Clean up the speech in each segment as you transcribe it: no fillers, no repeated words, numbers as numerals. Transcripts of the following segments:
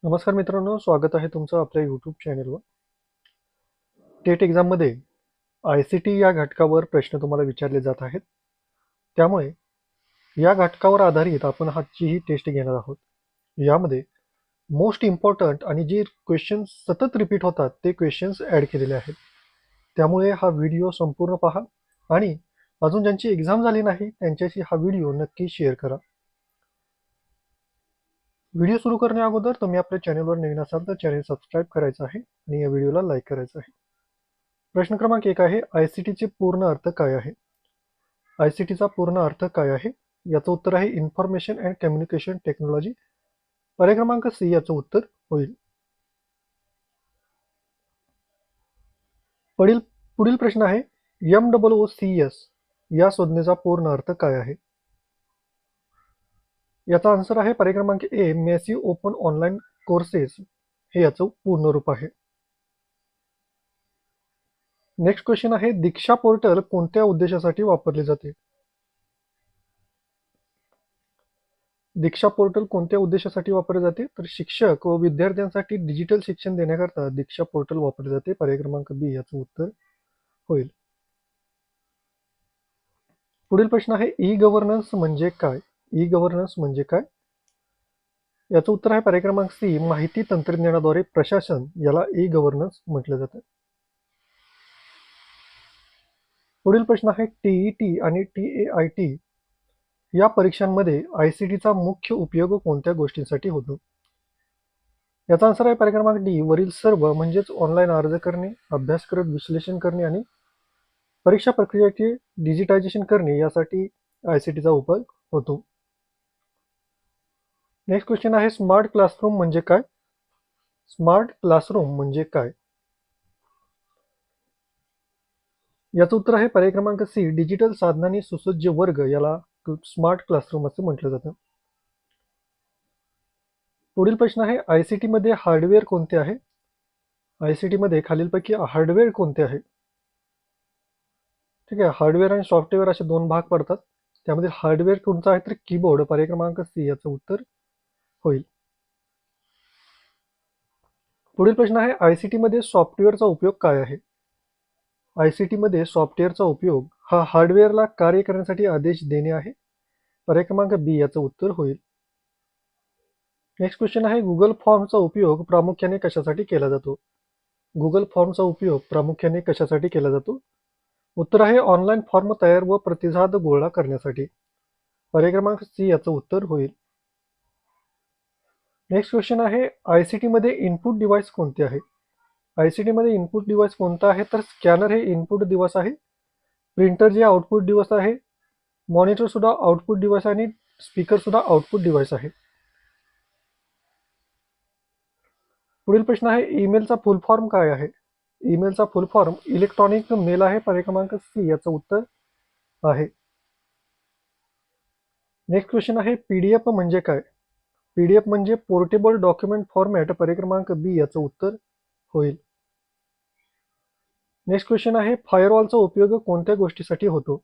नमस्कार मित्रांनो, स्वागत आहे तुमचं आपल्या यूट्यूब चॅनलवर. टेट एक्झाममध्ये आय सी टी या घटकावर प्रश्न तुम्हाला विचारले जात आहेत. त्यामुळे या घटकावर आधारित आपण आजची ही टेस्ट घेणार आहोत. यामध्ये मोस्ट इम्पॉर्टंट आणि जे क्वेश्चन्स सतत रिपीट होतात ते क्वेश्चन्स ॲड केलेले आहेत. त्यामुळे हा व्हिडिओ संपूर्ण पहा आणि अजून ज्यांची एक्झाम झाली नाही त्यांच्याशी हा व्हिडिओ नक्की शेअर करा. व्हिडिओ सुरू करण्या अगोदर तुम्ही आपल्या चॅनलवर नवीन असाल तर चॅनल सबस्क्राईब करायचं आहे आणि या व्हिडिओला लाईक करायचं आहे. प्रश्न क्रमांक 1 आहे, आयसीटीचे पूर्ण अर्थ काय आहे? आयसीटीचा पूर्ण अर्थ काय आहे? याचं उत्तर आहे इन्फॉर्मेशन अँड कम्युनिकेशन टेक्नॉलॉजी. पर्याय क्रमांक सी याचं उत्तर होईल. पुढील पुढील प्रश्न आहे, MOOCS या संज्ञेचा पूर्ण अर्थ काय आहे? याचा आन्सर आहे पर्याय क्रमांक ए, मॅसिव्ह ओपन ऑनलाईन कोर्सेस हे याचं पूर्ण रूप आहे. नेक्स्ट क्वेश्चन आहे, दीक्षा पोर्टल कोणत्या उद्देशासाठी वापरले जाते? दीक्षा पोर्टल कोणत्या उद्देशासाठी वापरले जाते? तर शिक्षक व विद्यार्थ्यांसाठी डिजिटल शिक्षण देण्याकरता दीक्षा पोर्टल वापरले जाते. पर्याय क्रमांक बी याचं उत्तर होईल. पुढील प्रश्न आहे, ई गव्हर्नन्स म्हणजे काय? ई गव्हर्नन्स म्हणजे काय? याचं उत्तर आहे पर्याय क्रमांक सी, माहिती तंत्रज्ञानाद्वारे प्रशासन याला ई गव्हर्नन्स म्हटलं जातं. पुढील प्रश्न आहे, टीईटी आणि TAIT या परीक्षांमध्ये आयसीटीचा मुख्य उपयोग कोणत्या गोष्टींसाठी होतो? याचा आन्सर आहे पर्याय क्रमांक डी, वरील सर्व म्हणजेच ऑनलाईन अर्ज करणे, अभ्यासक्रम विश्लेषण करणे आणि परीक्षा प्रक्रियेचे डिजिटायझेशन करणे यासाठी आयसीटीचा उपयोग होतो. नेक्स्ट क्वेश्चन आहे, स्मार्ट क्लासरूम म्हणजे काय? स्मार्ट क्लासरूम म्हणजे काय? याचं उत्तर आहे पर्याय क्रमांक सी, डिजिटल साधनांनी सुसज्ज वर्ग याला स्मार्ट क्लासरूम असं म्हटलं जातं. पुढील प्रश्न आहे, आयसीटी मध्ये हार्डवेअर कोणते आहे? आयसीटी मध्ये खालीलपैकी हार्डवेअर कोणते आहे? ठीक आहे, हार्डवेअर आणि सॉफ्टवेअर असे दोन भाग पडतात. त्यामध्ये हार्डवेअर कोणता आहे तर कीबोर्ड, पर्याय क्रमांक सी याचं उत्तर होईल. पुढील प्रश्न आहे, आयसीटी मध्ये सॉफ्टवेअरचा उपयोग काय आहे? आयसीटी मध्ये सॉफ्टवेअरचा उपयोग हा हार्डवेअरला कार्य करण्यासाठी आदेश देणे आहे. पर्याय क्रमांक बी याचं उत्तर होईल. नेक्स्ट क्वेश्चन आहे, गुगल फॉर्मचा उपयोग प्रामुख्याने कशासाठी केला जातो? गुगल फॉर्मचा उपयोग प्रामुख्याने कशासाठी केला जातो? उत्तर आहे ऑनलाईन फॉर्म तयार व प्रतिसाद गोळा करण्यासाठी. पर्याय क्रमांक सी याचं उत्तर होईल. नेक्स्ट क्वेश्चन आहे, आयसीटी मध्ये इनपुट डिव्हाइस कोणते आहे? आयसीटी मध्ये इनपुट डिव्हाइस कोणता आहे तर स्कॅनर हे इनपुट डिव्हाइस आहे, प्रिंटर जे आउटपुट डिव्हाइस आहे, मॉनिटर सुद्धा आउटपुट डिव्हाइस आहे आणि स्पीकर सुद्धा आउटपुट डिव्हाइस आहे. पुढील प्रश्न आहे, ईमेलचा फुल फॉर्म काय आहे? ईमेलचा फुल फॉर्म इलेक्ट्रॉनिक मेल आहे. पर्याय क्रमांक सी याचं उत्तर आहे. नेक्स्ट क्वेश्चन आहे, पीडीएफ म्हणजे काय? पीडीएफ म्हणजे पोर्टेबल डॉक्युमेंट फॉर्मॅट. पर्याय क्रमांक बी याचं उत्तर होईल. नेक्स्ट क्वेश्चन आहे, फायरवॉलचा उपयोग कोणत्या गोष्टीसाठी होतो?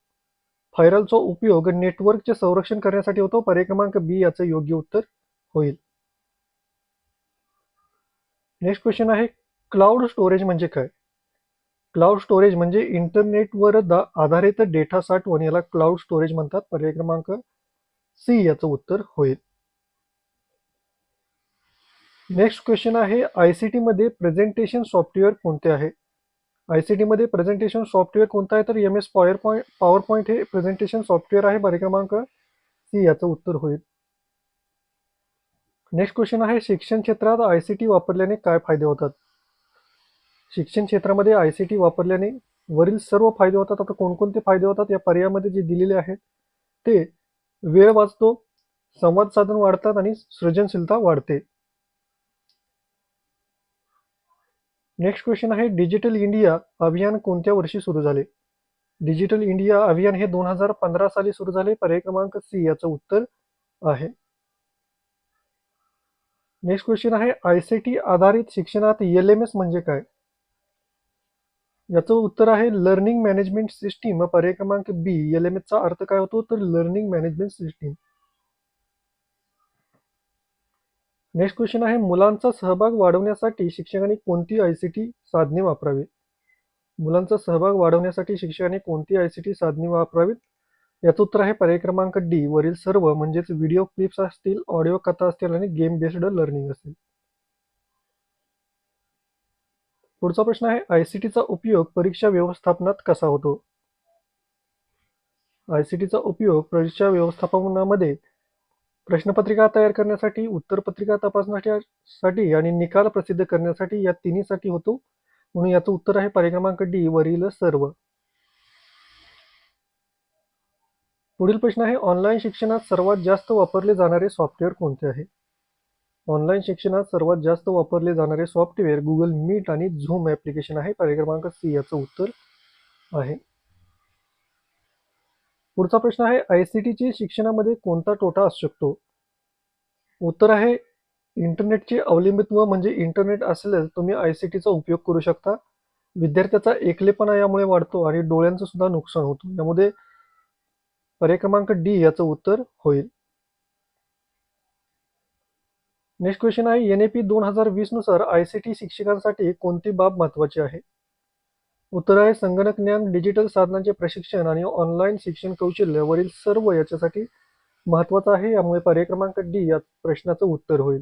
फायरवॉलचा उपयोग नेटवर्कचे संरक्षण करण्यासाठी होतो. पर्याय क्रमांक बी याचं योग्य उत्तर होईल. नेक्स्ट क्वेश्चन आहे, क्लाउड स्टोरेज म्हणजे काय? क्लाउड स्टोरेज म्हणजे इंटरनेटवर आधारित डेटा साठवण याला क्लाउड स्टोरेज म्हणतात. पर्याय क्रमांक सी याचं उत्तर होईल. नेक्स्ट क्वेश्चन आहे, आयसीटी मध्ये प्रेझेंटेशन सॉफ्टवेअर कोणते आहे? आयसीटी मध्ये प्रेझेंटेशन सॉफ्टवेअर कोणता आहे तर MS पॉवर पॉईंट हे प्रेझेंटेशन सॉफ्टवेअर आहे. पर्याय क्रमांक सी याचं उत्तर होईल. नेक्स्ट क्वेश्चन आहे, शिक्षण क्षेत्रात आयसीटी वापरल्याने काय फायदे होतात? शिक्षण क्षेत्रामध्ये आयसीटी वापरल्याने वरील सर्व फायदे होतात. आता कोणकोणते फायदे होतात या पर्यायामध्ये जे दिलेले आहेत ते, वेळ वाचतो, संवाद साधन वाढतात आणि सृजनशीलता वाढते. नेक्स्ट क्वेश्चन आहे, डिजिटल इंडिया अभियान कोणत्या वर्षी सुरू झाले? डिजिटल इंडिया अभियान हे 2015 साली सुरू झाले. पर्याय क्रमांक सी याचं उत्तर आहे. नेक्स्ट क्वेश्चन आहे, आयसीटी आधारित शिक्षणात LMS म्हणजे काय? याचं उत्तर आहे लर्निंग मॅनेजमेंट सिस्टीम. पर्याय क्रमांक बी, LMS चा अर्थ काय होतो तर learning management system. Next question आहे, मुलांचा सहभाग वाढवण्यासाठी शिक्षकांनी कोणती ICT साधने वापरावी? मुलांचा सहभाग वाढवण्यासाठी शिक्षकांनी कोणती ICT साधने वापरावीत? याचं उत्तर आहे पर्याय क्रमांक डी, वरील सर्व, म्हणजेच व्हिडिओ क्लिप्स असतील, ऑडिओ कथा असतील आणि गेम बेस्ड लर्निंग असेल. पुढचा प्रश्न आहे, ICTचा उपयोग परीक्षा व्यवस्थापनात कसा होतो? ICTचा उपयोग परीक्षा व्यवस्थापनामध्ये प्रश्नपत्रिका तयार करण्यासाठी, उत्तरपत्रिका तपासण्यासाठी आणि निकाल प्रसिद्ध करण्यासाठी या तिन्हीसाठी होतो. म्हणून याचं उत्तर आहे पर्याय क्रमांक डी, वरील सर्व. पुढील प्रश्न आहे, ऑनलाईन शिक्षणात सर्वात जास्त वापरले जाणारे सॉफ्टवेअर कोणते आहे? ऑनलाईन शिक्षणात सर्वात जास्त वापरले जाणारे सॉफ्टवेअर गुगल मीट आणि झूम ॲप्लिकेशन आहे. पर्याय क्रमांक सी याचं उत्तर आहे. पुढचा प्रश्न आहे, ICTची शिक्षणामध्ये कोणता तोटा असू शकतो? उत्तर आहे इंटरनेटचे अवलंबित्व, म्हणजे इंटरनेट असल्यास तुम्ही ICTचा उपयोग करू शकता. विद्यार्थ्याचा एकलेपणा यामुळे वाढतो आणि डोळ्यांचं सुद्धा नुकसान होतं. यामध्ये पर्याय क्रमांक डी याचं उत्तर होईल. नेक्स्ट क्वेश्चन आहे, NAP 2020 नुसार ICT शिक्षकांसाठी कोणती बाब महत्त्वाची आहे? उत्तर आहे संगणक ज्ञान, डिजिटल साधनांचे प्रशिक्षण आणि ऑनलाईन शिक्षण कौशल्य, वरील सर्व याच्यासाठी महत्त्वाचं आहे. यामुळे पर्याय क्रमांक डी या प्रश्नाचं उत्तर होईल.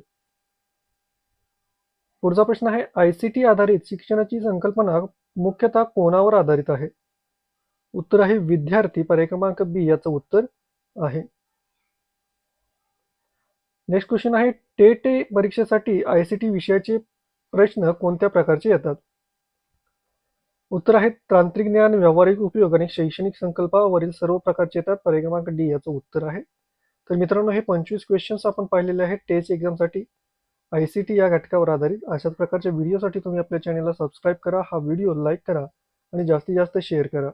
पुढचा प्रश्न आहे, ICT आधारित शिक्षणाची संकल्पना मुख्यतः कोणावर आधारित आहे? उत्तर आहे विद्यार्थी. पर्याय क्रमांक बी याचं उत्तर आहे. नेक्स्ट क्वेश्चन आहे, टेट परीक्षेसाठी ICT विषयाचे प्रश्न कोणत्या प्रकारचे येतात? उत्तर आहे तांत्रिक ज्ञान, व्यावहारिक उपयोग आणि शैक्षणिक संकल्पावरील सर्व प्रकारचे येतात. पर्याय क्रमांक डी याचं उत्तर आहे. तर मित्रांनो, हे 25 क्वेश्चन्स आपण पाहिलेले आहेत टेस्ट एक्झामसाठी ICT या घटकावर आधारित. अशाच प्रकारच्या व्हिडिओसाठी तुम्ही आपल्या चॅनलला सबस्क्राईब करा, हा व्हिडिओ लाईक करा आणि जास्तीत जास्त शेअर करा.